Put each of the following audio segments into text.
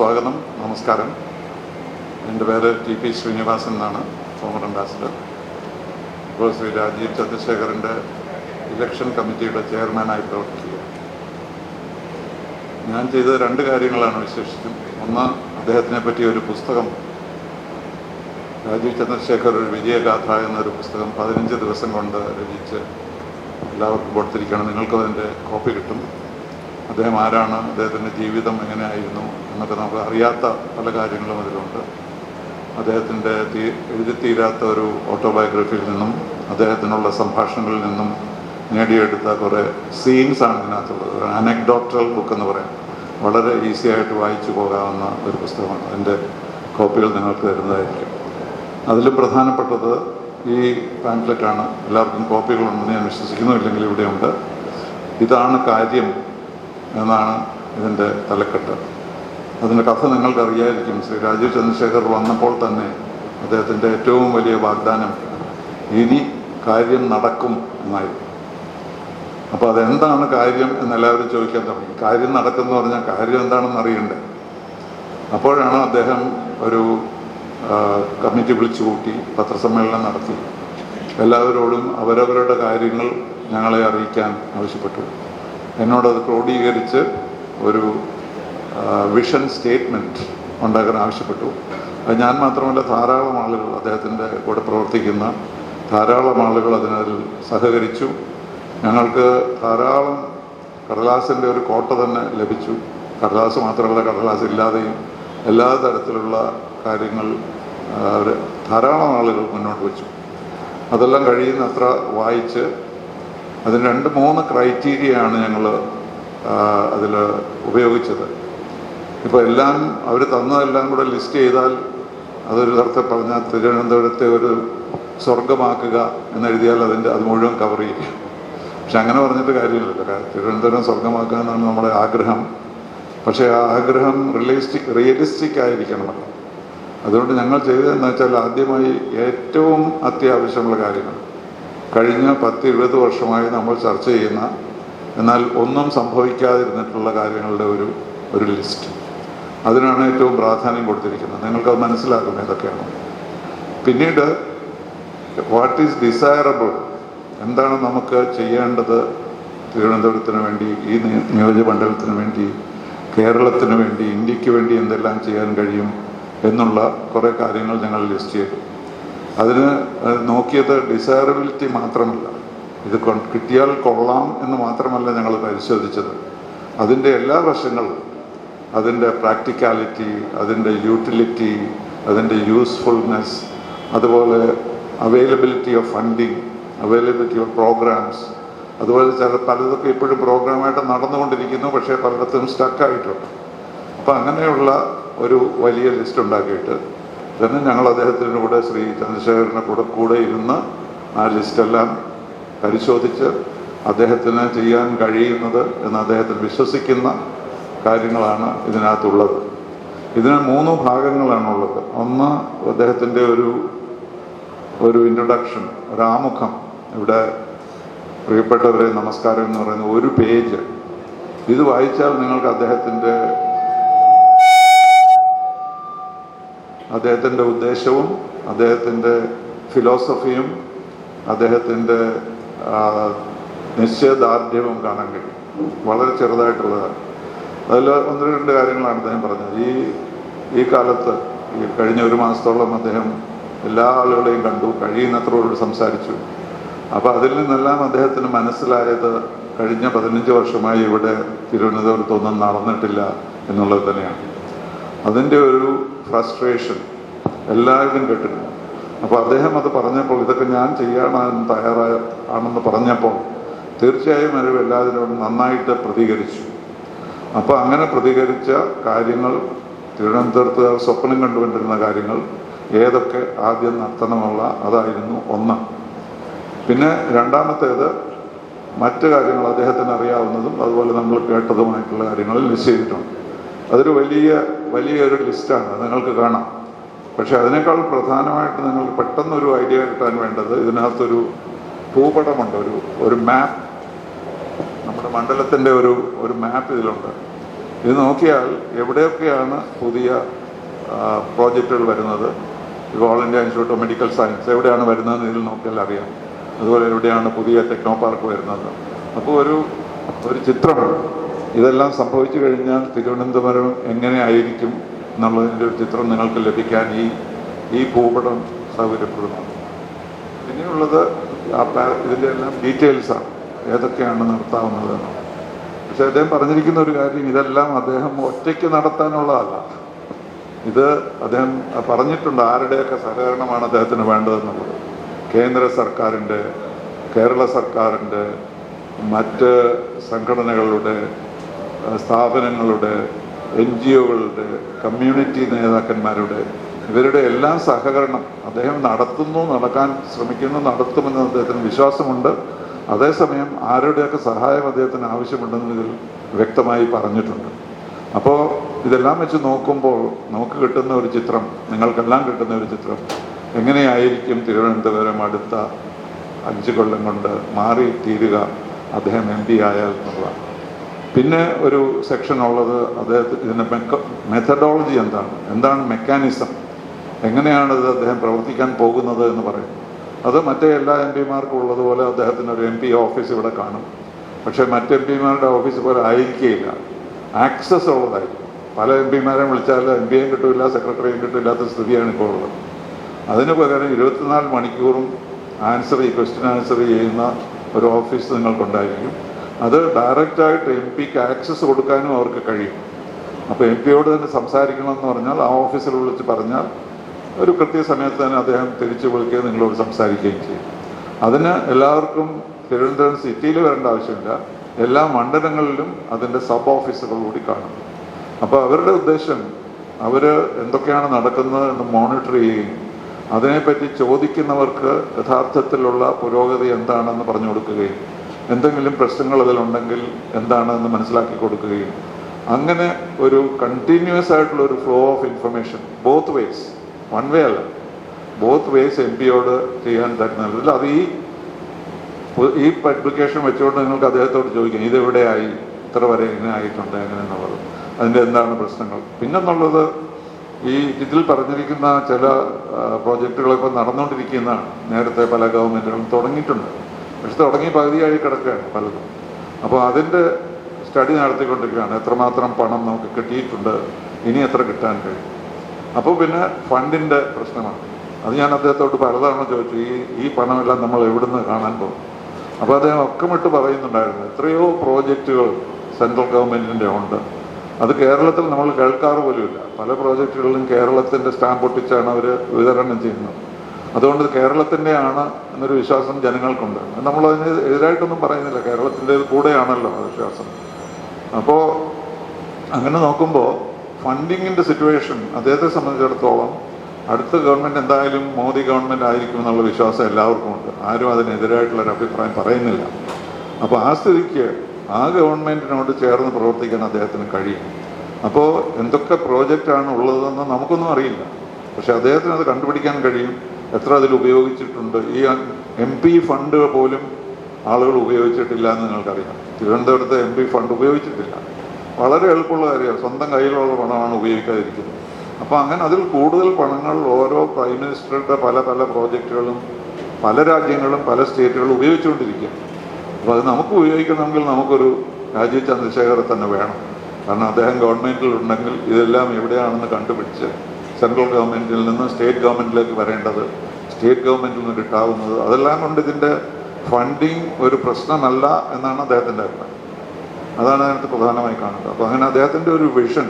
സ്വാഗതം, നമസ്കാരം. എൻ്റെ പേര് ടി.പി. ശ്രീനിവാസൻ എന്നാണ്, ഫോമർ അംബാസിഡർ. ഇപ്പോൾ ശ്രീ രാജീവ് ചന്ദ്രശേഖറിൻ്റെ ഇലക്ഷൻ കമ്മിറ്റിയുടെ ചെയർമാനായി പ്രവർത്തിക്കുക. ഞാൻ ചെയ്ത രണ്ട് കാര്യങ്ങളാണ് വിശേഷിച്ചും. ഒന്ന്, അദ്ദേഹത്തിനെ പറ്റിയ ഒരു പുസ്തകം, രാജീവ് ചന്ദ്രശേഖർ ഒരു വിജയഗാഥ എന്നൊരു പുസ്തകം 15 ദിവസം കൊണ്ട് രചിച്ച് എല്ലാവർക്കും കൊടുത്തിരിക്കുകയാണ്. നിങ്ങൾക്കും അതിൻ്റെ കോപ്പി കിട്ടും. അദ്ദേഹം ആരാണ്, അദ്ദേഹത്തിൻ്റെ ജീവിതം എങ്ങനെയായിരുന്നു എന്നൊക്കെ നമുക്ക് അറിയാത്ത പല കാര്യങ്ങളും അതിലുണ്ട്. അദ്ദേഹത്തിൻ്റെ എഴുതിത്തീരാത്ത ഒരു ഓട്ടോബയോഗ്രഫിയിൽ നിന്നും അദ്ദേഹത്തിനുള്ള സംഭാഷണങ്ങളിൽ നിന്നും നേടിയെടുത്ത കുറേ സീൻസാണ് ഇതിനകത്തുള്ളത്. ഒരു അനക്ഡോട്ടൽ ബുക്ക് എന്ന് പറയാം. വളരെ ഈസി ആയിട്ട് വായിച്ചു പോകാവുന്ന ഒരു പുസ്തകമാണ്. അതിൻ്റെ കോപ്പികൾ നിങ്ങൾക്ക് തരുന്നതായിരിക്കും. അതിലും പ്രധാനപ്പെട്ടത് ഈ പാംഫ്ലെറ്റാണ്. എല്ലാവർക്കും കോപ്പികളുണ്ടെന്ന് ഞാൻ വിശ്വസിക്കുന്നു, ഇല്ലെങ്കിൽ ഇവിടെയുണ്ട്. ഇതാണ് കാര്യം എന്നാണ് ഇതിൻ്റെ തലക്കെട്ട്. അതിൻ്റെ കഥ നിങ്ങൾക്കറിയായിരിക്കും. ശ്രീ രാജീവ് ചന്ദ്രശേഖർ വന്നപ്പോൾ തന്നെ അദ്ദേഹത്തിൻ്റെ ഏറ്റവും വലിയ വാഗ്ദാനം ഇനി കാര്യം നടക്കും എന്നായിരുന്നു. അപ്പോൾ അതെന്താണ് കാര്യം എന്നെല്ലാവരും ചോദിക്കാൻ തുടങ്ങി. കാര്യം നടക്കുമെന്ന് പറഞ്ഞാൽ കാര്യം എന്താണെന്ന് അറിയണ്ടേ. അപ്പോഴാണ് അദ്ദേഹം ഒരു കമ്മിറ്റി വിളിച്ചു കൂട്ടി പത്രസമ്മേളനം നടത്തി. എല്ലാവരോടും അവരവരുടെ കാര്യങ്ങൾ ഞങ്ങളെ അറിയിക്കാൻ ആവശ്യപ്പെട്ടു. എന്നോടത് ക്രോഡീകരിച്ച് ഒരു വിഷൻ സ്റ്റേറ്റ്മെൻറ്റ് ഉണ്ടാക്കാൻ ആവശ്യപ്പെട്ടു. അത് ഞാൻ മാത്രമല്ല, ധാരാളം ആളുകൾ, അദ്ദേഹത്തിൻ്റെ കൂടെ പ്രവർത്തിക്കുന്ന ധാരാളം ആളുകൾ അതിനതിൽ സഹകരിച്ചു. ഞങ്ങൾക്ക് ധാരാളം കടലാസിൻ്റെ ഒരു കോട്ട തന്നെ ലഭിച്ചു. കടലാസ് മാത്രമല്ല, കടലാസ് ഇല്ലാതെയും എല്ലാ തരത്തിലുള്ള കാര്യങ്ങൾ ധാരാളം ആളുകൾ മുന്നോട്ട് വെച്ചു. അതെല്ലാം കഴിയുന്നത്ര വായിച്ച് അതിന് 2-3 ക്രൈറ്റീരിയയാണ് ഞങ്ങൾ അതിൽ ഉപയോഗിച്ചത്. ഇപ്പോൾ എല്ലാം അവർ തന്നതെല്ലാം കൂടെ ലിസ്റ്റ് ചെയ്താൽ അതൊരു തരത്തിൽ പറഞ്ഞാൽ തിരുവനന്തപുരത്തെ ഒരു സ്വർഗമാക്കുക എന്നെഴുതിയാൽ അത് മുഴുവൻ കവർ ചെയ്യും. പക്ഷെ അങ്ങനെ പറഞ്ഞിട്ട് കാര്യമില്ലല്ലോ. തിരുവനന്തപുരം സ്വർഗമാക്കുക എന്നാണ് നമ്മുടെ ആഗ്രഹം. പക്ഷേ ആ ആഗ്രഹം റിയലിസ്റ്റിക് ആയിരിക്കണമല്ലോ. അതുകൊണ്ട് ഞങ്ങൾ ചെയ്തതെന്ന് വെച്ചാൽ, ആദ്യമായി ഏറ്റവും അത്യാവശ്യമുള്ള കാര്യങ്ങൾ, കഴിഞ്ഞ 10-20 വർഷമായി നമ്മൾ ചർച്ച ചെയ്യുന്ന എന്നാൽ ഒന്നും സംഭവിക്കാതിരുന്നിട്ടുള്ള കാര്യങ്ങളുടെ ഒരു ലിസ്റ്റ്, അതിനാണ് ഏറ്റവും പ്രാധാന്യം കൊടുത്തിരിക്കുന്നത്. നിങ്ങൾക്കത് മനസ്സിലാക്കും ഏതൊക്കെയാണ്. പിന്നീട് വാട്ട് ഈസ് ഡിസയറബിൾ, എന്താണ് നമുക്ക് ചെയ്യേണ്ടത് തിരുവനന്തപുരത്തിന് വേണ്ടി, ഈ നിയോജകമണ്ഡലത്തിന് വേണ്ടി, കേരളത്തിന് വേണ്ടി, ഇന്ത്യക്ക് വേണ്ടി എന്തെല്ലാം ചെയ്യാൻ കഴിയും എന്നുള്ള കുറേ കാര്യങ്ങൾ ഞങ്ങൾ ലിസ്റ്റ് ചെയ്തു. അതിന് നോക്കിയത് ഡിസയറബിലിറ്റി മാത്രമല്ല, ഇത് കിട്ടിയാൽ കൊള്ളാം എന്ന് മാത്രമല്ല ഞങ്ങൾ പരിശോധിച്ചത്. അതിൻ്റെ എല്ലാ വശങ്ങളും, അതിൻ്റെ പ്രാക്ടിക്കാലിറ്റി, അതിൻ്റെ യൂട്ടിലിറ്റി, അതിൻ്റെ യൂസ്ഫുൾനെസ്, അതുപോലെ availability of funding, availability of programs, അതുപോലെ പലതൊക്കെ ഇപ്പോഴും പ്രോഗ്രാമായിട്ട് നടന്നുകൊണ്ടിരിക്കുന്നു, പക്ഷേ പലയിടത്തും സ്റ്റക്കായിട്ടുണ്ട്. അപ്പം അങ്ങനെയുള്ള ഒരു വലിയ ലിസ്റ്റ് ഉണ്ടാക്കിയിട്ട് തന്നെ ഞങ്ങൾ അദ്ദേഹത്തിൻ്റെ കൂടെ, ശ്രീ ചന്ദ്രശേഖരൻ്റെ കൂടെ ഇരുന്ന് ആ ലിസ്റ്റെല്ലാം പരിശോധിച്ച് അദ്ദേഹത്തിന് ചെയ്യാൻ കഴിയുന്നത് എന്ന് അദ്ദേഹത്തിന് വിശ്വസിക്കുന്ന കാര്യങ്ങളാണ് ഇതിനകത്തുള്ളത്. ഇതിന് 3 ഭാഗങ്ങളാണുള്ളത്. ഒന്ന്, അദ്ദേഹത്തിൻ്റെ ഒരു ഇൻട്രൊഡക്ഷൻ, ഒരു ആമുഖം. ഇവിടെ പ്രിയപ്പെട്ടവരെ നമസ്കാരം എന്ന് പറയുന്ന ഒരു പേജ്. ഇത് വായിച്ചാൽ നിങ്ങൾക്ക് അദ്ദേഹത്തിൻ്റെ ഉദ്ദേശവും അദ്ദേഹത്തിൻ്റെ ഫിലോസഫിയും അദ്ദേഹത്തിൻ്റെ നിശ്ചയദാർഢ്യവും കാണാൻ കഴിയും. വളരെ ചെറുതായിട്ടുള്ളതാണ്. അതിൽ 1-2 കാര്യങ്ങളാണ് അദ്ദേഹം പറഞ്ഞത്. ഈ കാലത്ത്, ഈ കഴിഞ്ഞ 1 മാസത്തോളം അദ്ദേഹം എല്ലാ ആളുകളെയും കണ്ടു, കഴിയുന്നത്രയോട് സംസാരിച്ചു. അപ്പോൾ അതിൽ നിന്നെല്ലാം അദ്ദേഹത്തിന് മനസ്സിലായത് കഴിഞ്ഞ 15 വർഷമായി ഇവിടെ തിരുവനന്തപുരത്തൊന്നും നടന്നിട്ടില്ല എന്നുള്ളത് തന്നെയാണ്. അതിൻ്റെ ഒരു ഫ്രസ്ട്രേഷൻ എല്ലാവരും കേട്ടിരുന്നു. അപ്പോൾ അദ്ദേഹം അത് പറഞ്ഞപ്പോൾ, ഇതൊക്കെ ഞാൻ ചെയ്യാനാണെന്ന് തയ്യാറാണെന്ന് പറഞ്ഞപ്പോൾ തീർച്ചയായും അവർ എല്ലാവരോടും നന്നായിട്ട് പ്രതികരിച്ചു. അപ്പോൾ അങ്ങനെ പ്രതികരിച്ച കാര്യങ്ങൾ, തിരുവനന്തപുരത്തുകാർ സ്വപ്നം കണ്ടുകൊണ്ടിരുന്ന കാര്യങ്ങൾ ഏതൊക്കെ ആദ്യം നടത്തണമുള്ള അതായിരുന്നു ഒന്ന്. പിന്നെ രണ്ടാമത്തേത്, മറ്റു കാര്യങ്ങൾ അദ്ദേഹത്തിന് അറിയാവുന്നതും അതുപോലെ നമ്മൾ കേട്ടതുമായിട്ടുള്ള കാര്യങ്ങൾ ലിസ്റ്റ് ചെയ്തിട്ടുണ്ട്. അതൊരു വലിയൊരു ലിസ്റ്റാണ്, നിങ്ങൾക്ക് കാണാം. പക്ഷെ അതിനേക്കാൾ പ്രധാനമായിട്ട് നിങ്ങൾക്ക് പെട്ടെന്നൊരു ഐഡിയ കിട്ടാൻ വേണ്ടത്, ഇതിനകത്തൊരു ഭൂപടമുണ്ട്, ഒരു മാപ്പ്. നമ്മുടെ മണ്ഡലത്തിൻ്റെ ഒരു മാപ്പ് ഇതിലുണ്ട്. ഇത് നോക്കിയാൽ എവിടെയൊക്കെയാണ് പുതിയ പ്രോജക്റ്റുകൾ വരുന്നത്. ഇപ്പോൾ all India Institute of Medical science എവിടെയാണ് വരുന്നതെന്ന് ഇതിൽ നോക്കിയാൽ അറിയാം. അതുപോലെ എവിടെയാണ് പുതിയ ടെക്നോ പാർക്ക് വരുന്നത്. അപ്പോൾ ഒരു ചിത്രം ഇതെല്ലാം സംഭവിച്ചു കഴിഞ്ഞാൽ തിരുവനന്തപുരം എങ്ങനെ ആയിരിക്കും എന്നുള്ളതിൻ്റെ ഒരു ചിത്രം നിങ്ങൾക്ക് ലഭിക്കാൻ ഈ ഭൂപടം സൗകര്യപ്രദമാണ്. പിന്നെയുള്ളത് ഇതിൻ്റെ എല്ലാം ഡീറ്റെയിൽസാണ്, ഏതൊക്കെയാണ് നടത്താവുന്നതെന്ന്. പക്ഷെ അദ്ദേഹം പറഞ്ഞിരിക്കുന്ന ഒരു കാര്യം, ഇതെല്ലാം അദ്ദേഹം ഒറ്റയ്ക്ക് നടത്താനുള്ളതല്ല. ഇത് അദ്ദേഹം പറഞ്ഞിട്ടുണ്ട് ആരുടെയൊക്കെ സഹകരണമാണ് അദ്ദേഹത്തിന് വേണ്ടതെന്നുള്ളത്. കേന്ദ്ര സർക്കാരിൻ്റെ, കേരള സർക്കാരിൻ്റെ, മറ്റ് സംഘടനകളുടെ, സ്ഥാപനങ്ങളുടെ, NGOകളുടെ, കമ്മ്യൂണിറ്റി നേതാക്കന്മാരുടെ, ഇവരുടെ എല്ലാം സഹകരണം അദ്ദേഹം നടക്കാൻ ശ്രമിക്കുന്നു, നടത്തുമെന്ന് അദ്ദേഹത്തിന് വിശ്വാസമുണ്ട്. അതേസമയം ആരുടെയൊക്കെ സഹായം അദ്ദേഹത്തിന് ആവശ്യമുണ്ടെന്ന് ഇതിൽ വ്യക്തമായി പറഞ്ഞിട്ടുണ്ട്. അപ്പോൾ ഇതെല്ലാം വെച്ച് നോക്കുമ്പോൾ നമുക്ക് കിട്ടുന്ന ഒരു ചിത്രം, നിങ്ങൾക്കെല്ലാം കിട്ടുന്ന ഒരു ചിത്രം, എങ്ങനെയായിരിക്കും തിരുവനന്തപുരം അടുത്ത 5 കൊല്ലം കൊണ്ട് മാറിത്തീരുക അദ്ദേഹം MP ആയാൽ എന്നുള്ളതാണ്. പിന്നെ ഒരു സെക്ഷൻ ഉള്ളത് ഇതിൻ്റെ മെത്തഡോളജി എന്താണ് മെക്കാനിസം, എങ്ങനെയാണിത് അദ്ദേഹം പ്രവർത്തിക്കാൻ പോകുന്നത് എന്ന് പറയും. അത് മറ്റേ എല്ലാ MP-മാർക്കും ഉള്ളതുപോലെ അദ്ദേഹത്തിന് ഒരു MP ഓഫീസ് ഇവിടെ കാണും. പക്ഷേ മറ്റ് MP-മാരുടെ ഓഫീസ് പോലെ ആയിരിക്കുകയില്ല, ആക്സസ് ഉള്ളതായിരിക്കും. പല MP-മാരെയും വിളിച്ചാൽ MP-യും കിട്ടില്ല, സെക്രട്ടറിയും കിട്ടില്ലാത്ത സ്ഥിതിയാണ് ഇപ്പോൾ ഉള്ളത്. അതിന് പകരം 24 മണിക്കൂറും ക്വസ്റ്റ്യൻ ആൻസർ ചെയ്യുന്ന ഒരു ഓഫീസ് നിങ്ങൾക്കുണ്ടായിരിക്കും. അത് ഡയറക്റ്റായിട്ട് MP-ക്ക് ആക്സസ് കൊടുക്കാനും അവർക്ക് കഴിയും. അപ്പോൾ MP-യോട് തന്നെ സംസാരിക്കണമെന്ന് പറഞ്ഞാൽ ആ ഓഫീസിൽ വിളിച്ച് പറഞ്ഞാൽ ഒരു കൃത്യസമയത്ത് തന്നെ അദ്ദേഹം തിരിച്ചു വിളിക്കുകയും നിങ്ങളോട് സംസാരിക്കുകയും ചെയ്യും. അതിന് എല്ലാവർക്കും തിരുവനന്തപുരം സിറ്റിയിൽ വരേണ്ട ആവശ്യമില്ല, എല്ലാ മണ്ഡലങ്ങളിലും അതിൻ്റെ സബ് ഓഫീസുകൾ കൂടി കാണും. അപ്പോൾ അവരുടെ ഉദ്ദേശം അവർ എന്തൊക്കെയാണ് നടക്കുന്നത് എന്ന് മോണിറ്റർ ചെയ്യുകയും അതിനെപ്പറ്റി ചോദിക്കുന്നവർക്ക് യഥാർത്ഥത്തിലുള്ള പുരോഗതി എന്താണെന്ന് പറഞ്ഞു കൊടുക്കുകയും എന്തെങ്കിലും പ്രശ്നങ്ങൾ അതിലുണ്ടെങ്കിൽ എന്താണെന്ന് മനസ്സിലാക്കി കൊടുക്കുകയും അങ്ങനെ ഒരു കണ്ടിന്യൂസ് ആയിട്ടുള്ള ഒരു flow of information both vase, one way അല്ല, ബോത്ത് വേസ് MP-യോട് ചെയ്യാൻ തരുന്നില്ല. അത് ഈ പബ്ലിക്കേഷൻ വെച്ചുകൊണ്ട് നിങ്ങൾക്ക് അദ്ദേഹത്തോട് ചോദിക്കാം ഇതെവിടെയായി, ഇത്ര വരെ ഇങ്ങനെ ആയിട്ടുണ്ട് എങ്ങനെയെന്നുള്ളത്, അതിൻ്റെ എന്താണ് പ്രശ്നങ്ങൾ. പിന്നെന്നുള്ളത് ഇതിൽ പറഞ്ഞിരിക്കുന്ന ചില പ്രോജക്റ്റുകളൊക്കെ നടന്നുകൊണ്ടിരിക്കുന്നതാണ്. നേരത്തെ പല ഗവൺമെൻറ്റുകളും തുടങ്ങിയിട്ടുണ്ട്, പക്ഷെ തുടങ്ങി പകുതിയായി കിടക്കുകയാണ് പലതും. അപ്പോൾ അതിൻ്റെ സ്റ്റഡി നടത്തിക്കൊണ്ടിരിക്കുകയാണ്, എത്രമാത്രം പണം നമുക്ക് കിട്ടിയിട്ടുണ്ട്, ഇനി എത്ര കിട്ടാൻ കഴിയും. അപ്പോൾ പിന്നെ ഫണ്ടിൻ്റെ പ്രശ്നമാണ്. അത് ഞാൻ അദ്ദേഹത്തോട് പലതവണ ചോദിച്ചു, ഈ പണമെല്ലാം നമ്മൾ എവിടുന്ന് കാണാൻ പോകും. അപ്പോൾ അദ്ദേഹം ഒക്കമിട്ട് പറയുന്നുണ്ടായിരുന്നു എത്രയോ പ്രോജക്റ്റുകൾ സെൻട്രൽ ഗവൺമെൻറ്റിൻ്റെ ഉണ്ട്, അത് കേരളത്തിൽ നമ്മൾ കേൾക്കാറ് പോലുമില്ല. പല പ്രോജക്റ്റുകളിലും കേരളത്തിൻ്റെ സ്റ്റാമ്പ് ഒട്ടിച്ചാണ് അവർ വിതരണം ചെയ്യുന്നത്. അതുകൊണ്ട് കേരളത്തിൻ്റെയാണ് എന്നൊരു വിശ്വാസം ജനങ്ങൾക്കുണ്ട്. നമ്മളതിന് എതിരായിട്ടൊന്നും പറയുന്നില്ല, കേരളത്തിൻ്റെ കൂടെയാണല്ലോ ആ വിശ്വാസം. അപ്പോൾ അങ്ങനെ നോക്കുമ്പോൾ ഫണ്ടിങ്ങിൻ്റെ സിറ്റുവേഷൻ അദ്ദേഹത്തെ സംബന്ധിച്ചിടത്തോളം അടുത്ത ഗവൺമെൻറ് എന്തായാലും മോദി ഗവൺമെൻറ് ആയിരിക്കും എന്നുള്ള വിശ്വാസം എല്ലാവർക്കും ഉണ്ട്. ആരും അതിനെതിരായിട്ടുള്ളൊരു അഭിപ്രായം പറയുന്നില്ല. അപ്പോൾ ആ സ്ഥിതിക്ക് ആ ഗവൺമെൻറ്റിനോട് ചേർന്ന് പ്രവർത്തിക്കാൻ അദ്ദേഹത്തിന് കഴിയും. അപ്പോൾ എന്തൊക്കെ പ്രോജക്റ്റാണ് ഉള്ളതെന്ന് നമുക്കൊന്നും അറിയില്ല, പക്ഷെ അദ്ദേഹത്തിന് അത് കണ്ടുപിടിക്കാൻ കഴിയും. എത്ര അതിൽ ഉപയോഗിച്ചിട്ടുണ്ട്, ഈ MP ഫണ്ട് പോലും ആളുകൾ ഉപയോഗിച്ചിട്ടില്ല എന്ന് നിങ്ങൾക്കറിയാം. തിരുവനന്തപുരത്ത് MP ഫണ്ട് ഉപയോഗിച്ചിട്ടില്ല. വളരെ എളുപ്പമുള്ള കാര്യമാണ്, സ്വന്തം കയ്യിലുള്ള പണമാണ് ഉപയോഗിക്കാതിരിക്കുന്നത്. അപ്പോൾ അങ്ങനെ അതിൽ കൂടുതൽ പണങ്ങൾ ഓരോ പ്രൈം മിനിസ്റ്ററുടെ പല പല പ്രോജക്റ്റുകളും പല രാജ്യങ്ങളും പല സ്റ്റേറ്റുകളും ഉപയോഗിച്ചുകൊണ്ടിരിക്കുക. അപ്പോൾ അത് നമുക്ക് ഉപയോഗിക്കണമെങ്കിൽ നമുക്കൊരു രാജീവ് ചന്ദ്രശേഖറെ തന്നെ വേണം. കാരണം അദ്ദേഹം ഗവൺമെൻറ്റിലുണ്ടെങ്കിൽ ഇതെല്ലാം എവിടെയാണെന്ന് കണ്ടുപിടിച്ച് സെൻട്രൽ ഗവൺമെൻറ്റിൽ നിന്ന് സ്റ്റേറ്റ് ഗവൺമെൻറ്റിലേക്ക് വരേണ്ടത്, സ്റ്റേറ്റ് ഗവൺമെൻറ്റിൽ നിന്ന് കിട്ടാവുന്നത്, അതെല്ലാം കൊണ്ട് ഇതിൻ്റെ ഫണ്ടിങ് ഒരു പ്രശ്നമല്ല എന്നാണ് അദ്ദേഹത്തിൻ്റെ അഭിപ്രായം. അതാണ് അതിനകത്ത് പ്രധാനമായി കാണുന്നത്. അപ്പോൾ അങ്ങനെ അദ്ദേഹത്തിൻ്റെ ഒരു വിഷൻ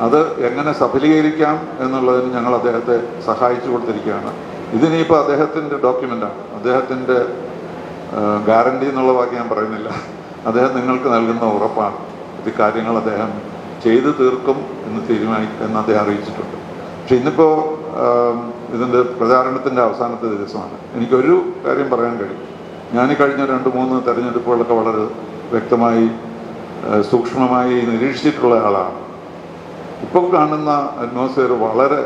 അത് എങ്ങനെ സഫലീകരിക്കാം എന്നുള്ളതിന് ഞങ്ങൾ അദ്ദേഹത്തെ സഹായിച്ചു കൊടുത്തിരിക്കുകയാണ്. ഇതിനിപ്പോൾ അദ്ദേഹത്തിൻ്റെ ഡോക്യുമെൻ്റാണ്, അദ്ദേഹത്തിൻ്റെ ഗ്യാരണ്ടി എന്നുള്ള വാക്ക് ഞാൻ പറയുന്നില്ല, അദ്ദേഹം നിങ്ങൾക്ക് നൽകുന്ന ഉറപ്പാണ്. ഇത് കാര്യങ്ങൾ അദ്ദേഹം ചെയ്തു തീർക്കും എന്ന് അദ്ദേഹം അറിയിച്ചിട്ടുണ്ട്. പക്ഷെ ഇന്നിപ്പോൾ ഇതിൻ്റെ പ്രചാരണത്തിൻ്റെ അവസാനത്തെ ദിവസമാണ്. എനിക്കൊരു കാര്യം പറയാൻ കഴിയും, ഞാൻ കഴിഞ്ഞ 2-3 തെരഞ്ഞെടുപ്പുകളൊക്കെ വളരെ വ്യക്തമായി സൂക്ഷ്മമായി നിരീക്ഷിച്ചിട്ടുള്ള ആളാണ്. ഇപ്പോൾ കാണുന്ന അറ്റ്മോസ്ഫിയർ വളരെ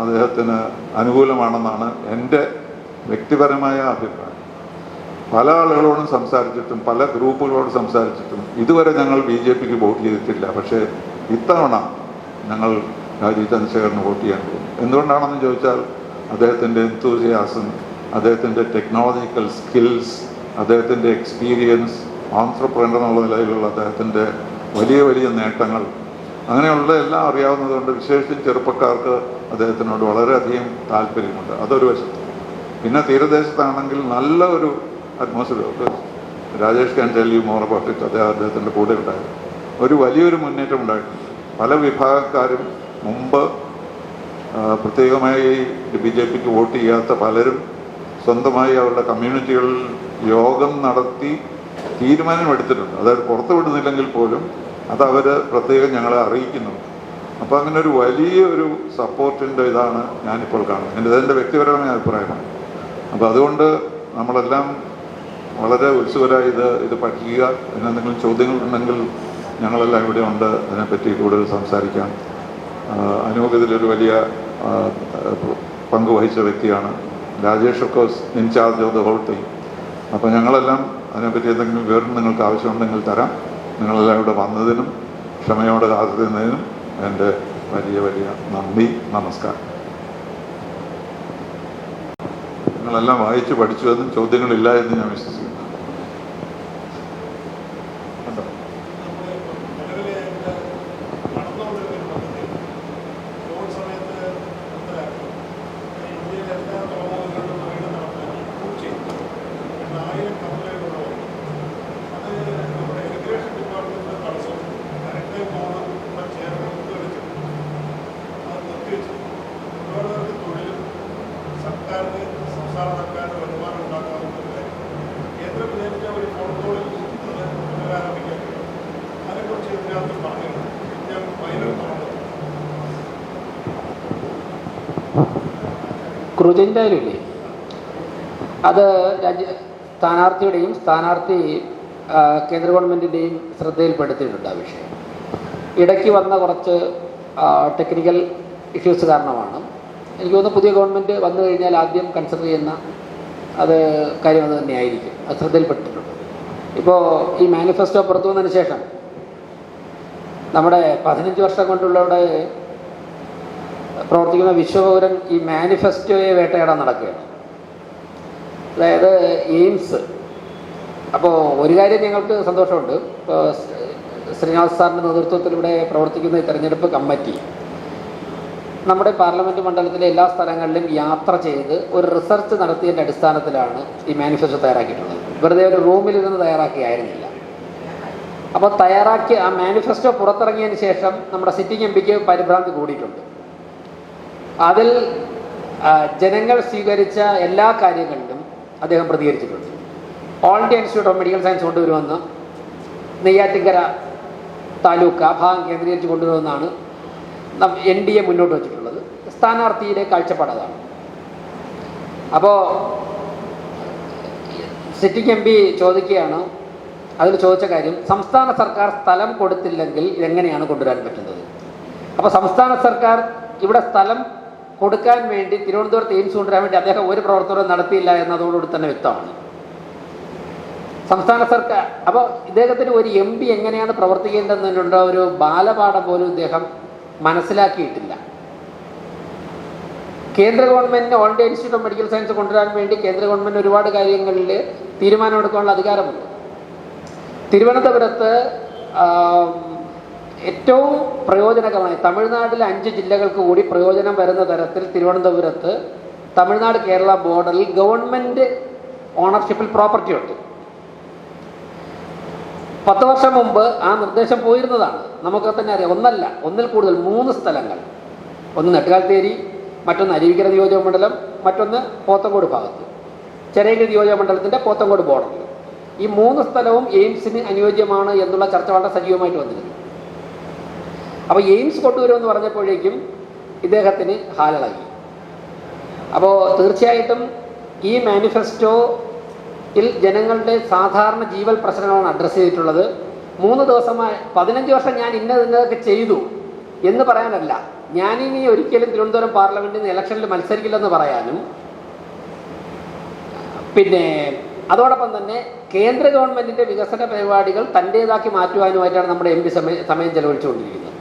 അദ്ദേഹത്തിന് അനുകൂലമാണെന്നാണ് എൻ്റെ വ്യക്തിപരമായ അഭിപ്രായം. പല ആളുകളോടും സംസാരിച്ചിട്ടും പല ഗ്രൂപ്പുകളോട് സംസാരിച്ചിട്ടും ഇതുവരെ ഞങ്ങൾ BJPക്ക് വോട്ട് ചെയ്തിട്ടില്ല. പക്ഷേ ഇത്തവണ ഞങ്ങൾ രാജീവ് ചന്ദ്രശേഖറിന് വോട്ട് ചെയ്യാൻ പോകും. എന്തുകൊണ്ടാണെന്ന് ചോദിച്ചാൽ അദ്ദേഹത്തിൻ്റെ എന്തൂസിയാസം, അദ്ദേഹത്തിൻ്റെ ടെക്നോളജിക്കൽ സ്കിൽസ്, അദ്ദേഹത്തിൻ്റെ എക്സ്പീരിയൻസ്, ഓൺട്രപ്രനർ എന്നുള്ള നിലയിലുള്ള അദ്ദേഹത്തിൻ്റെ വലിയ വലിയ നേട്ടങ്ങൾ, അങ്ങനെയുള്ള എല്ലാം അറിയാവുന്നതുകൊണ്ട് വിശേഷിച്ചും ചെറുപ്പക്കാർക്ക് അദ്ദേഹത്തിനോട് വളരെയധികം താല്പര്യമുണ്ട്. അതൊരു വശത്ത്. പിന്നെ തീരദേശത്താണെങ്കിൽ നല്ല ഒരു atmosphere. Rajesh can tell you more about it. അദ്ദേഹത്തിൻ്റെ കൂടെ ഉണ്ടായിരുന്നു. ഒരു വലിയൊരു മുന്നേറ്റം ഉണ്ടായിട്ടുണ്ട്. പല വിഭാഗക്കാരും മുമ്പ് പ്രത്യേകമായി BJPക്ക് വോട്ട് ചെയ്യാത്ത പലരും സ്വന്തമായി അവരുടെ കമ്മ്യൂണിറ്റികളിൽ യോഗം നടത്തി തീരുമാനമെടുത്തിട്ടുണ്ട്. അതായത് പുറത്തു വിടുന്നില്ലെങ്കിൽ പോലും അതവർ പ്രത്യേകം ഞങ്ങളെ അറിയിക്കുന്നുണ്ട്. അപ്പോൾ അങ്ങനെ ഒരു വലിയ ഒരു സപ്പോർട്ടിൻ്റെ ഇതാണ് ഞാനിപ്പോൾ കാണുന്നത്. ഇതെൻ്റെ വ്യക്തിപരമായ അഭിപ്രായമാണ്. അപ്പോൾ അതുകൊണ്ട് നമ്മളെല്ലാം വളരെ ഉത്സുകരായി ഇത് പഠിക്കുക. അതിനെന്തെങ്കിലും ചോദ്യങ്ങളുണ്ടെങ്കിൽ ഞങ്ങളെല്ലാം ഇവിടെ ഉണ്ട്, അതിനെപ്പറ്റി കൂടുതൽ സംസാരിക്കാം. അനൂപ് ഇതിലൊരു വലിയ പങ്ക് വഹിച്ച വ്യക്തിയാണ്. Rajesh of course incharge of the whole team. അപ്പോൾ ഞങ്ങളെല്ലാം അതിനെപ്പറ്റി എന്തെങ്കിലും വിവരം നിങ്ങൾക്ക് ആവശ്യമുണ്ടെങ്കിൽ തരാം. നിങ്ങളെല്ലാം ഇവിടെ വന്നതിനും ക്ഷമയോടെ കാത്തിരുന്നതിനും എൻ്റെ വലിയ വലിയ നന്ദി, നമസ്കാരം. നിങ്ങളെല്ലാം വായിച്ച് പഠിച്ചുവെന്നും ചോദ്യങ്ങളില്ല എന്ന് ഞാൻ വിശ്വസിക്കുന്നു. ക്രൂജൻ്റെയിലില്ലേ, അത് സ്ഥാനാർത്ഥിയുടെയും കേന്ദ്ര ഗവൺമെൻറ്റിൻ്റെയും ശ്രദ്ധയിൽപ്പെടുത്തിയിട്ടുണ്ട് ആ വിഷയം. ഇടയ്ക്ക് വന്ന കുറച്ച് ടെക്നിക്കൽ ഇഷ്യൂസ് കാരണമാണ്. എനിക്ക് തോന്നുന്നു പുതിയ ഗവൺമെൻറ് വന്നു കഴിഞ്ഞാൽ ആദ്യം കൺസിഡർ ചെയ്യുന്ന കാര്യം അത് തന്നെയായിരിക്കും. അത് ശ്രദ്ധയിൽപ്പെട്ടിട്ടുണ്ട്. ഇപ്പോൾ ഈ മാനിഫെസ്റ്റോ പുറത്തു വന്നതിന് ശേഷം നമ്മുടെ 15 വർഷം കൊണ്ടുള്ളവിടെ പ്രവർത്തിക്കുന്ന വിശ്വപൗരൻ ഈ മാനിഫെസ്റ്റോയെ വേട്ടയാടാൻ നടക്കുകയാണ്. അതായത് എയിംസ്. അപ്പോൾ ഒരു കാര്യം ഞങ്ങൾക്ക് സന്തോഷമുണ്ട്. ഇപ്പോൾ ശ്രീനിവാസ് സാറിൻ്റെ നേതൃത്വത്തിലൂടെ പ്രവർത്തിക്കുന്ന ഈ തെരഞ്ഞെടുപ്പ് കമ്മിറ്റി നമ്മുടെ പാർലമെൻറ്റ് മണ്ഡലത്തിലെ എല്ലാ സ്ഥലങ്ങളിലും യാത്ര ചെയ്ത് ഒരു റിസർച്ച് നടത്തിയതിൻ്റെ അടിസ്ഥാനത്തിലാണ് ഈ മാനിഫെസ്റ്റോ തയ്യാറാക്കിയിട്ടുള്ളത്. വെറുതെ ഒരു റൂമിലിരുന്ന് തയ്യാറാക്കിയായിരുന്നില്ല. അപ്പോൾ തയ്യാറാക്കി ആ മാനിഫെസ്റ്റോ പുറത്തിറങ്ങിയതിന് ശേഷം നമ്മുടെ സിറ്റിംഗ് എംപിക്ക് പരിഭ്രാന്തി കൂടിയിട്ടുണ്ട്. അതിൽ ജനങ്ങൾ സ്വീകരിച്ച എല്ലാ കാര്യങ്ങളിലും അദ്ദേഹം പ്രതികരിച്ചിട്ടുണ്ട്. All India Institute of Medical Science കൊണ്ടുവരുമെന്ന്, നെയ്യാറ്റിൻകര താലൂക്ക് ആ ഭാഗം കേന്ദ്രീകരിച്ച് കൊണ്ടുവരുമെന്നാണ് NDA മുന്നോട്ട് വച്ചിട്ടുള്ളത്. സ്ഥാനാർത്ഥിയുടെ കാഴ്ചപ്പാട് അതാണ്. അപ്പോൾ സിറ്റിംഗ് MP ചോദിക്കുകയാണ്, അതിൽ ചോദിച്ച കാര്യം, സംസ്ഥാന സർക്കാർ സ്ഥലം കൊടുത്തില്ലെങ്കിൽ ഇതെങ്ങനെയാണ് കൊണ്ടുവരാൻ പറ്റുന്നത്? അപ്പോൾ സംസ്ഥാന സർക്കാർ ഇവിടെ സ്ഥലം കൊടുക്കാൻ വേണ്ടി തിരുവനന്തപുരത്ത് എയിംസ് കൊണ്ടുവരാൻ വേണ്ടി അദ്ദേഹം ഒരു പ്രവർത്തനവും നടത്തിയില്ല എന്നതോടുകൂടി തന്നെ വ്യക്തമാണ്. സംസ്ഥാന സർക്കാർ അപ്പോൾ ഇദ്ദേഹത്തിന് ഒരു MP എങ്ങനെയാണ് പ്രവർത്തിക്കേണ്ടതെന്നുള്ള ഒരു ബാലപാഠം പോലും ഇദ്ദേഹം മനസ്സിലാക്കിയിട്ടില്ല. കേന്ദ്ര ഗവൺമെൻറ്റിന് all India Institute of Medical science കൊണ്ടുവരാൻ വേണ്ടി കേന്ദ്ര ഗവൺമെൻറ് ഒരുപാട് കാര്യങ്ങളിൽ തീരുമാനമെടുക്കാനുള്ള അധികാരമുണ്ട്. തിരുവനന്തപുരത്ത് ഏറ്റവും പ്രയോജനകരമായി തമിഴ്നാട്ടിലെ 5 ജില്ലകൾക്ക് കൂടി പ്രയോജനം വരുന്ന തരത്തിൽ തിരുവനന്തപുരത്ത് തമിഴ്നാട് കേരള ബോർഡറിൽ ഗവൺമെൻറ് ഓണർഷിപ്പിൽ പ്രോപ്പർട്ടി ഉണ്ട്. 10 വർഷം മുമ്പ് ആ നിർദ്ദേശം പോയിരുന്നതാണ്. നമുക്ക് തന്നെ അറിയാം. ഒന്നിൽ കൂടുതൽ 3 സ്ഥലങ്ങൾ, ഒന്ന് നെട്ടുകാൽത്തേരി, മറ്റൊന്ന് അരുവിക്കര നിയോജക മണ്ഡലം, മറ്റൊന്ന് പോത്തങ്കോട് ഭാഗത്ത്, ചെറിയഗിരി നിയോജക മണ്ഡലത്തിൻ്റെ പോത്തങ്കോട് ബോർഡറിൽ. ഈ 3 സ്ഥലവും എയിംസിന് അനുയോജ്യമാണ് എന്നുള്ള ചർച്ച വളരെ സജീവമായിട്ട് വന്നിരുന്നു. അപ്പോൾ എയിംസ് കൊണ്ടുവരുമെന്ന് പറഞ്ഞപ്പോഴേക്കും ഇദ്ദേഹത്തിന് ഹാലിളകി. അപ്പോൾ തീർച്ചയായിട്ടും ഈ മാനിഫെസ്റ്റോയിൽ ജനങ്ങളുടെ സാധാരണ ജീവൽ പ്രശ്നങ്ങളാണ് അഡ്രസ്സ് ചെയ്തിട്ടുള്ളത്. 3 ദിവസമായി 15 വർഷം ഞാൻ ഇന്നതൊക്കെ ചെയ്തു എന്ന് പറയാനല്ല, ഞാനിനി ഒരിക്കലും തിരുവനന്തപുരം പാർലമെൻറ്റിൽ നിന്ന് ഇലക്ഷനിൽ മത്സരിക്കില്ലെന്ന് പറയാനും, പിന്നെ അതോടൊപ്പം തന്നെ കേന്ദ്ര ഗവൺമെൻറ്റിൻ്റെ വികസന പരിപാടികൾ തൻ്റേതാക്കി മാറ്റുവാനുമായിട്ടാണ് നമ്മുടെ എം പി സമയം ചെലവഴിച്ചുകൊണ്ടിരിക്കുന്നത്.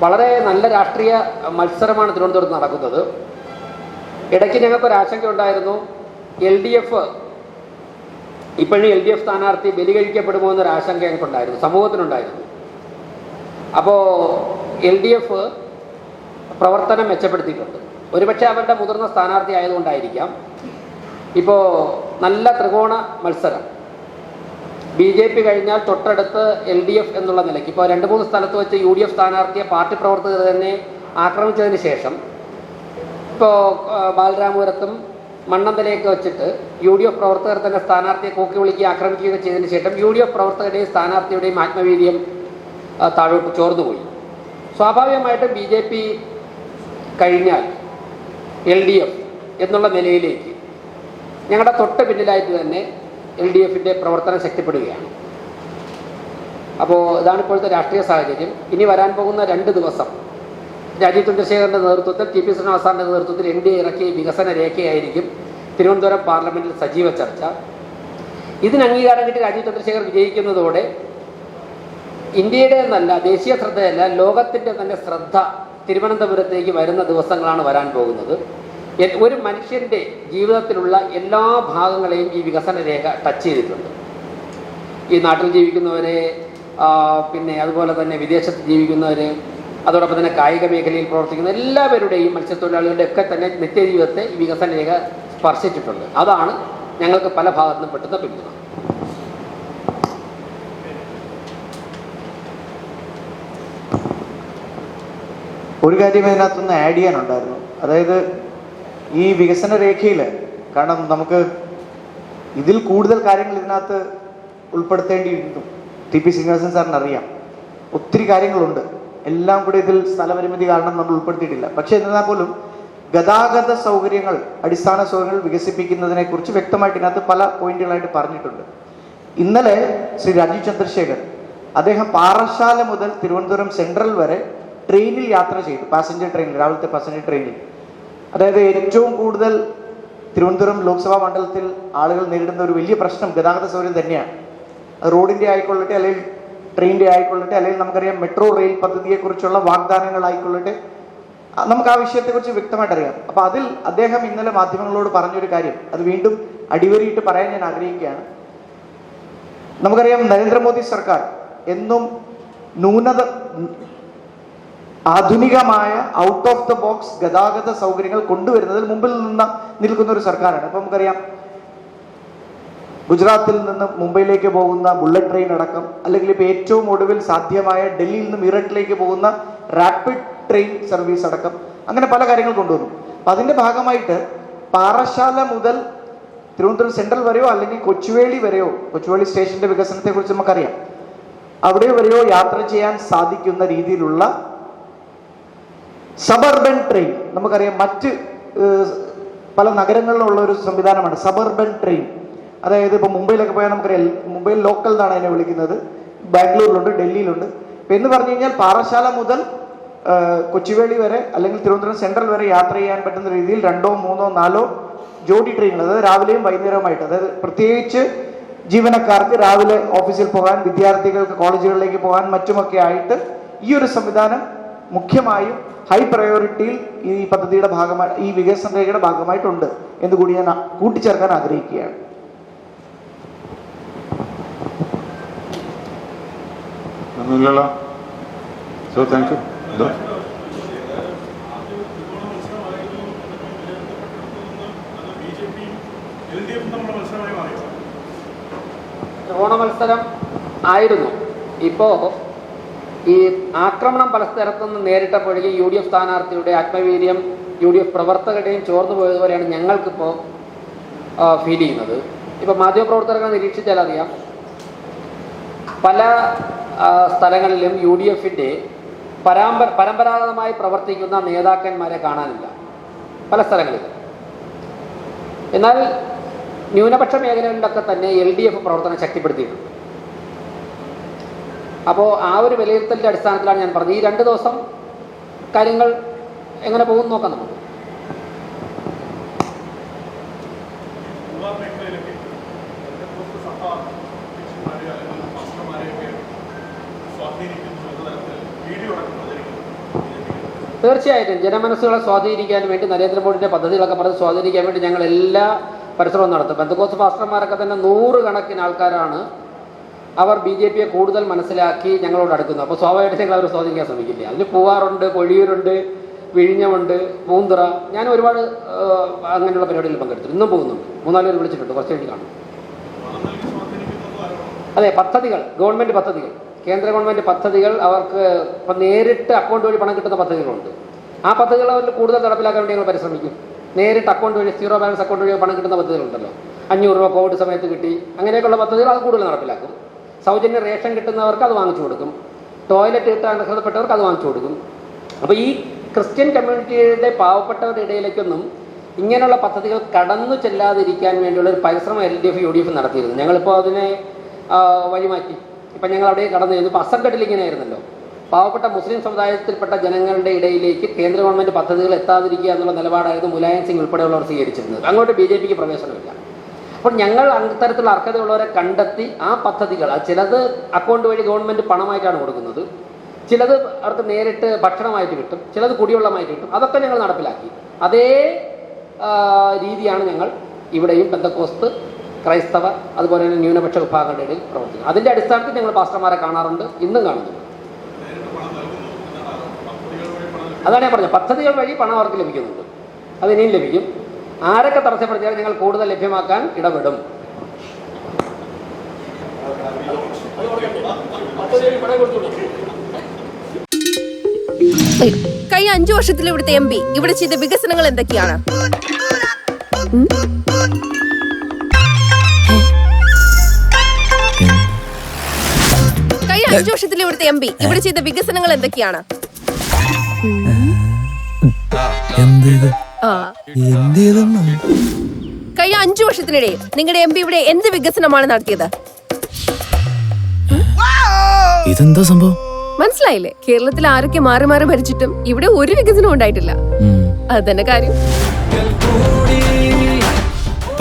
വളരെ നല്ല രാഷ്ട്രീയ മത്സരമാണ് തിരുവനന്തപുരത്ത് നടക്കുന്നത്. ഇടയ്ക്ക് ഞങ്ങൾക്കൊരാശങ്ക ഉണ്ടായിരുന്നു, LDF ഇപ്പോഴും LDF സ്ഥാനാർത്ഥി ബലികഴിക്കപ്പെടുമോ എന്നൊരാശങ്ക ഞങ്ങൾക്കുണ്ടായിരുന്നു, സമൂഹത്തിനുണ്ടായിരുന്നു. അപ്പോൾ LDF പ്രവർത്തനം മെച്ചപ്പെടുത്തിയിട്ടുണ്ട്. ഒരുപക്ഷെ അവരുടെ മുതിർന്ന സ്ഥാനാർത്ഥി ആയതുകൊണ്ടായിരിക്കാം. ഇപ്പോൾ നല്ല ത്രികോണ മത്സരം, BJP കഴിഞ്ഞാൽ തൊട്ടടുത്ത് LDF എന്നുള്ള നിലയ്ക്ക് ഇപ്പോൾ 2-3 സ്ഥലത്ത് വെച്ച് UDF സ്ഥാനാർത്ഥിയെ പാർട്ടി പ്രവർത്തകർ തന്നെ ആക്രമിച്ചതിന് ശേഷം ഇപ്പോൾ ബാലരാമപുരത്തും മണ്ണന്തലയൊക്കെ വെച്ചിട്ട് UDF പ്രവർത്തകർ തന്നെ സ്ഥാനാർത്ഥിയെ കൂക്കി വിളിക്കുകയും ആക്രമിക്കുകയൊക്കെ ചെയ്തതിന് ശേഷം UDF പ്രവർത്തകരുടെയും സ്ഥാനാർത്ഥിയുടെയും ആത്മവീര്യം താഴോട്ട് ചോർന്നുപോയി. സ്വാഭാവികമായിട്ടും BJP കഴിഞ്ഞാൽ LDF എന്നുള്ള നിലയിലേക്ക് ഞങ്ങളുടെ തൊട്ട് പിന്നിലായിട്ട് തന്നെ LDFൻ്റെ പ്രവർത്തനം ശക്തിപ്പെടുകയാണ്. അപ്പോൾ ഇതാണ് ഇപ്പോഴത്തെ രാഷ്ട്രീയ സാഹചര്യം. ഇനി വരാൻ പോകുന്ന 2 ദിവസം രാജീവ് ചന്ദ്രശേഖരൻ്റെ നേതൃത്വത്തിൽ, TP ശ്രീനിവാസന്റെ നേതൃത്വത്തിൽ NDA ഇറക്കിയ വികസന രേഖയായിരിക്കും തിരുവനന്തപുരം പാർലമെൻറ്റിൽ സജീവ ചർച്ച. ഇതിന് അംഗീകാരം കിട്ടി രാജീവ് ചന്ദ്രശേഖർ വിജയിക്കുന്നതോടെ ഇന്ത്യയുടെ എന്നല്ല, ദേശീയ ശ്രദ്ധയല്ല, ലോകത്തിൻ്റെ തന്നെ ശ്രദ്ധ തിരുവനന്തപുരത്തേക്ക് വരുന്ന ദിവസങ്ങളാണ് വരാൻ പോകുന്നത്. ഒരു മനുഷ്യൻ്റെ ജീവിതത്തിലുള്ള എല്ലാ ഭാഗങ്ങളെയും ഈ വികസന രേഖ ടച്ച് ചെയ്തിട്ടുണ്ട്. ഈ നാട്ടിൽ ജീവിക്കുന്നവരെ, പിന്നെ അതുപോലെ തന്നെ വിദേശത്ത് ജീവിക്കുന്നവർ, അതോടൊപ്പം തന്നെ കായിക മേഖലയിൽ പ്രവർത്തിക്കുന്ന എല്ലാവരുടെയും, മത്സ്യത്തൊഴിലാളികളുടെ ഒക്കെ തന്നെ നിത്യജീവിതത്തെ ഈ വികസന രേഖ സ്പർശിച്ചിട്ടുണ്ട്. അതാണ് ഞങ്ങൾക്ക് പല ഭാഗത്തുനിന്നും പെട്ടുന്ന പിന്തുണ. ഒരു കാര്യം ഇതിനകത്തൊന്ന് ആഡ് ചെയ്യാനുണ്ടായിരുന്നു. അതായത് ഈ വികസന രേഖയിൽ, കാരണം നമുക്ക് ഇതിൽ കൂടുതൽ കാര്യങ്ങൾ ഇതിനകത്ത് ഉൾപ്പെടുത്തേണ്ടിയിരുന്നു. TP ശ്രീനിവാസൻ സാറിന് അറിയാം, ഒത്തിരി കാര്യങ്ങളുണ്ട്. എല്ലാം കൂടി ഇതിൽ സ്ഥലപരിമിതി കാരണം നമ്മൾ ഉൾപ്പെടുത്തിയിട്ടില്ല. പക്ഷേ എന്നാൽ പോലും ഗതാഗത സൗകര്യങ്ങൾ, അടിസ്ഥാന സൗകര്യങ്ങൾ വികസിപ്പിക്കുന്നതിനെ കുറിച്ച് വ്യക്തമായിട്ട് ഇതിനകത്ത് പല പോയിന്റുകളായിട്ട് പറഞ്ഞിട്ടുണ്ട്. ഇന്നലെ ശ്രീ രാജീവ് ചന്ദ്രശേഖർ അദ്ദേഹം പാറശാല മുതൽ തിരുവനന്തപുരം സെൻട്രൽ വരെ ട്രെയിനിൽ യാത്ര ചെയ്തു, പാസഞ്ചർ ട്രെയിനിൽ, രാവിലത്തെ പാസഞ്ചർ ട്രെയിനിൽ. അതായത് ഏറ്റവും കൂടുതൽ തിരുവനന്തപുരം ലോക്സഭാ മണ്ഡലത്തിൽ ആളുകൾ നേരിടുന്ന ഒരു വലിയ പ്രശ്നം ഗതാഗത സൗകര്യം തന്നെയാണ്. റോഡിൻ്റെ ആയിക്കൊള്ളട്ടെ, അല്ലെങ്കിൽ ട്രെയിനിൻ്റെ ആയിക്കൊള്ളട്ടെ, അല്ലെങ്കിൽ നമുക്കറിയാം മെട്രോ റെയിൽ പദ്ധതിയെക്കുറിച്ചുള്ള വാഗ്ദാനങ്ങളായിക്കൊള്ളട്ടെ, നമുക്ക് ആ വിഷയത്തെക്കുറിച്ച് വ്യക്തമായിട്ട് അറിയാം. അപ്പോൾ അതിൽ അദ്ദേഹം ഇന്നലെ മാധ്യമങ്ങളോട് പറഞ്ഞൊരു കാര്യം, അത് വീണ്ടും അടിവരിയിട്ട് പറയാൻ ഞാൻ ആഗ്രഹിക്കുകയാണ്. നമുക്കറിയാം നരേന്ദ്രമോദി സർക്കാർ എന്നും ആധുനികമായ ഔട്ട് ഓഫ് ദ ബോക്സ് ഗതാഗത സൗകര്യങ്ങൾ കൊണ്ടുവരുന്നതിൽ മുമ്പിൽ നിൽക്കുന്ന ഒരു സർക്കാരാണ്. ഇപ്പം നമുക്കറിയാം ഗുജറാത്തിൽ നിന്ന് മുംബൈയിലേക്ക് പോകുന്ന ബുള്ളറ്റ് ട്രെയിൻ അടക്കം, അല്ലെങ്കിൽ ഇപ്പോൾ ഏറ്റവും ഒടുവിൽ സാധ്യമായ ഡൽഹിയിൽ നിന്ന് മീററ്റിലേക്ക് പോകുന്ന റാപ്പിഡ് ട്രെയിൻ സർവീസ് അടക്കം, അങ്ങനെ പല കാര്യങ്ങൾ കൊണ്ടുവന്നു. അപ്പം അതിൻ്റെ ഭാഗമായിട്ട് പാറശാല മുതൽ തിരുവനന്തപുരം സെൻട്രൽ വരെയോ അല്ലെങ്കിൽ കൊച്ചുവേളി വരെയോ, കൊച്ചുവേളി സ്റ്റേഷൻ്റെ വികസനത്തെക്കുറിച്ച് നമുക്കറിയാം, അവിടെ വരെയോ യാത്ര ചെയ്യാൻ സാധിക്കുന്ന രീതിയിലുള്ള സബർബൻ ട്രെയിൻ, നമുക്കറിയാം മറ്റ് പല നഗരങ്ങളിലുള്ള ഒരു സംവിധാനമാണ് സബർബൻ ട്രെയിൻ. അതായത് ഇപ്പോൾ മുംബൈയിലൊക്കെ പോയാൽ നമുക്കറിയാം, മുംബൈയിൽ ലോക്കൽ എന്നാണ് അതിനെ വിളിക്കുന്നത്, ബാംഗ്ലൂരിലുണ്ട്, ഡൽഹിയിലുണ്ട്. ഇപ്പം എന്ന് പറഞ്ഞു കഴിഞ്ഞാൽ പാറശാല മുതൽ കൊച്ചുവേളി വരെ അല്ലെങ്കിൽ തിരുവനന്തപുരം സെൻട്രൽ വരെ യാത്ര ചെയ്യാൻ പറ്റുന്ന രീതിയിൽ 2, 3, 4 ജോഡി ട്രെയിനുകൾ, അതായത് രാവിലെയും വൈകുന്നേരവുമായിട്ട്, അതായത് പ്രത്യേകിച്ച് ജീവനക്കാർക്ക് രാവിലെ ഓഫീസിൽ പോകാൻ, വിദ്യാർത്ഥികൾക്ക് കോളേജുകളിലേക്ക് പോകാൻ മറ്റുമൊക്കെ ആയിട്ട് ഈ ഒരു സംവിധാനം മുഖ്യമായും ഹൈ പ്രയോറിറ്റിയിൽ ഈ പദ്ധതിയുടെ ഭാഗമായി, ഈ വികസന രേഖയുടെ ഭാഗമായിട്ടുണ്ട് എന്ന് കൂടി ഞാൻ കൂട്ടിച്ചേർക്കാൻ ആഗ്രഹിക്കുകയാണ്. ത്രികോണ മത്സരം ആയിരുന്നു. ഇപ്പോൾ ഈ ആക്രമണം പല സ്ഥലത്തുനിന്ന് നേരിട്ടപ്പോഴേക്കും UDF സ്ഥാനാർത്ഥിയുടെ ആത്മവീര്യം UDF പ്രവർത്തകരുടെയും ചോർന്നു പോയതുപോലെയാണ് ഞങ്ങൾക്കിപ്പോൾ ഫീൽ ചെയ്യുന്നത്. ഇപ്പോൾ മാധ്യമപ്രവർത്തകരെ നിരീക്ഷിച്ചാൽ അറിയാം, പല സ്ഥലങ്ങളിലും UDFൻ്റെ പരമ്പരാഗതമായി പ്രവർത്തിക്കുന്ന നേതാക്കന്മാരെ കാണാനില്ല പല സ്ഥലങ്ങളിലും. എന്നാൽ ന്യൂനപക്ഷ മേഖലകളിലൊക്കെ തന്നെ LDF പ്രവർത്തനം ശക്തിപ്പെടുത്തിയിട്ടുണ്ട്. അപ്പോൾ ആ ഒരു വിലയിരുത്തലിൻ്റെ അടിസ്ഥാനത്തിലാണ് ഞാൻ പറഞ്ഞത്, ഈ 2 ദിവസം കാര്യങ്ങൾ എങ്ങനെ പോകും നോക്കാം നമുക്ക്. തീർച്ചയായിട്ടും ജനമനസ്സുകളെ സ്വാധീനിക്കാൻ വേണ്ടി നരേന്ദ്രമോദിയുടെ പദ്ധതികളൊക്കെ പറഞ്ഞ് സ്വാധീനിക്കാൻ വേണ്ടി ഞങ്ങൾ എല്ലാ പരിശ്രമവും നടത്തും. പെന്തക്കോസ്ത് പാസ്റ്റർമാരൊക്കെ തന്നെ 100 കണക്കിന് ആൾക്കാരാണ് അവർ BJPയെ കൂടുതൽ മനസ്സിലാക്കി ഞങ്ങളോട് അടുക്കുന്നത്. അപ്പോൾ സ്വാഭാവികമായിട്ട് ഞങ്ങൾ അവർ സ്വാധീനിക്കാൻ ശ്രമിക്കില്ല. അതിന് പൂവാറുണ്ട്, കൊഴിയൂരുണ്ട്, വിഴിഞ്ഞമുണ്ട്, മൂന്തറ. ഞാൻ ഒരുപാട് അങ്ങനെയുള്ള പരിപാടികളിൽ പങ്കെടുത്തു. ഇന്നും പോകുന്നുണ്ട്. 3-4 പേര് വിളിച്ചിട്ടുണ്ട്. കുറച്ച് കഴിഞ്ഞ് കാണും. അതെ, പദ്ധതികൾ, ഗവൺമെൻറ് പദ്ധതികൾ, കേന്ദ്ര ഗവൺമെൻറ് പദ്ധതികൾ അവർക്ക് ഇപ്പം നേരിട്ട് അക്കൗണ്ട് വഴി പണം കിട്ടുന്ന പദ്ധതികളുണ്ട്. ആ പദ്ധതികൾ അവരിൽ കൂടുതൽ നടപ്പിലാക്കാൻ വേണ്ടി ഞങ്ങൾ പരിശ്രമിക്കും. നേരിട്ട് അക്കൗണ്ട് വഴി, സീറോ ബാലൻസ് അക്കൗണ്ട് വഴി പണം കിട്ടുന്ന പദ്ധതികളുണ്ടല്ലോ. 500 രൂപ കോവിഡ് സമയത്ത് കിട്ടി. അങ്ങനെയൊക്കെയുള്ള പദ്ധതികൾ അത് കൂടുതൽ നടപ്പിലാക്കും. സൗജന്യ റേഷൻ കിട്ടുന്നവർക്ക് അത് വാങ്ങിച്ചു കൊടുക്കും. ടോയ്ലറ്റ് കിട്ടാൻ അർഹതപ്പെട്ടവർക്ക് അത് വാങ്ങിച്ചു കൊടുക്കും. അപ്പോൾ ഈ ക്രിസ്ത്യൻ കമ്മ്യൂണിറ്റിയുടെ പാവപ്പെട്ടവരുടെ ഇടയിലേക്കൊന്നും ഇങ്ങനെയുള്ള പദ്ധതികൾ കടന്നു ചെല്ലാതിരിക്കാൻ വേണ്ടിയുള്ള ഒരു പരിശ്രമം LDF UDF നടത്തിയിരുന്നു. ഞങ്ങളിപ്പോൾ അതിനെ വഴിമാറ്റി. ഇപ്പം ഞങ്ങൾ അവിടെ കടന്നു ചെന്നു. ഇപ്പോൾ അസംഘട്ടിൽ ഇങ്ങനെയായിരുന്നല്ലോ, പാവപ്പെട്ട മുസ്ലിം സമുദായത്തിൽപ്പെട്ട ജനങ്ങളുടെ ഇടയിലേക്ക് കേന്ദ്ര ഗവൺമെൻറ് പദ്ധതികൾ എത്താതിരിക്കുക എന്നുള്ള നിലപാടായിരുന്നു മുലായം സിംഗ് ഉൾപ്പെടെയുള്ളവർ സ്വീകരിച്ചിരുന്നത്. അങ്ങോട്ട് BJPക്ക് പ്രവേശനമില്ല. അപ്പോൾ ഞങ്ങൾ അത്തരത്തിലുള്ള അർഹതയുള്ളവരെ കണ്ടെത്തി ആ പദ്ധതികൾ, ചിലത് അക്കൗണ്ട് വഴി ഗവൺമെൻറ് പണമായിട്ടാണ് കൊടുക്കുന്നത്, ചിലത് അവർക്ക് നേരിട്ട് ഭക്ഷണമായിട്ട് കിട്ടും, ചിലത് കുടിവെള്ളമായിട്ട് കിട്ടും. അതൊക്കെ ഞങ്ങൾ നടപ്പിലാക്കി. അതേ രീതിയാണ് ഞങ്ങൾ ഇവിടെയും പെന്തക്കോസ്ത്, ക്രൈസ്തവ, അതുപോലെ തന്നെ ന്യൂനപക്ഷ വിഭാഗങ്ങളുടെ ഇടയിൽ പ്രവർത്തിക്കുന്നത്. അതിൻ്റെ അടിസ്ഥാനത്തിൽ ഞങ്ങൾ പാസ്റ്റർമാരെ കാണാറുണ്ട്, ഇന്നും കാണുന്നുണ്ട്. അതാണ് ഞാൻ പറഞ്ഞത്, പദ്ധതികൾ വഴി പണം അവർക്ക് ലഭിക്കുന്നുണ്ട്. അത് ഇനിയും ലഭിക്കും. ആരൊക്കെ തടസ്സപ്പെടുത്തിയാൽ ഞങ്ങൾ കൂടുതൽ ലഭ്യമാക്കാൻ ഇടപെടും. കഴിഞ്ഞ 5 വർഷത്തിൽ ഇവിടുത്തെ MP ഇവിടെ ചെയ്ത വികസനങ്ങൾ എന്തൊക്കെയാണ്? കഴിഞ്ഞ 5 വർഷത്തിൽ ഇവിടുത്തെ MP ഇവിടെ ചെയ്ത വികസനങ്ങൾ എന്തൊക്കെയാണ്? കഴിഞ്ഞ 5 വർഷത്തിനിടെ നിങ്ങളുടെ MP ഇവിടെ എന്ത് വികസനമാണ് നടത്തിയത്? ഇതെന്താ സംഭവം? മനസ്സിലായില്ലേ? കേരളത്തിൽ ആരൊക്കെ മാറി മാറി ഭരിച്ചിട്ടും ഇവിടെ ഒരു വികസനം ഉണ്ടായിട്ടില്ല. അതന്നെ കാര്യം.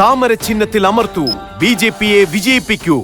താമര ചിഹ്നത്തിൽ അമർത്തൂ, BJPയെ വിജയിപ്പിക്കൂ.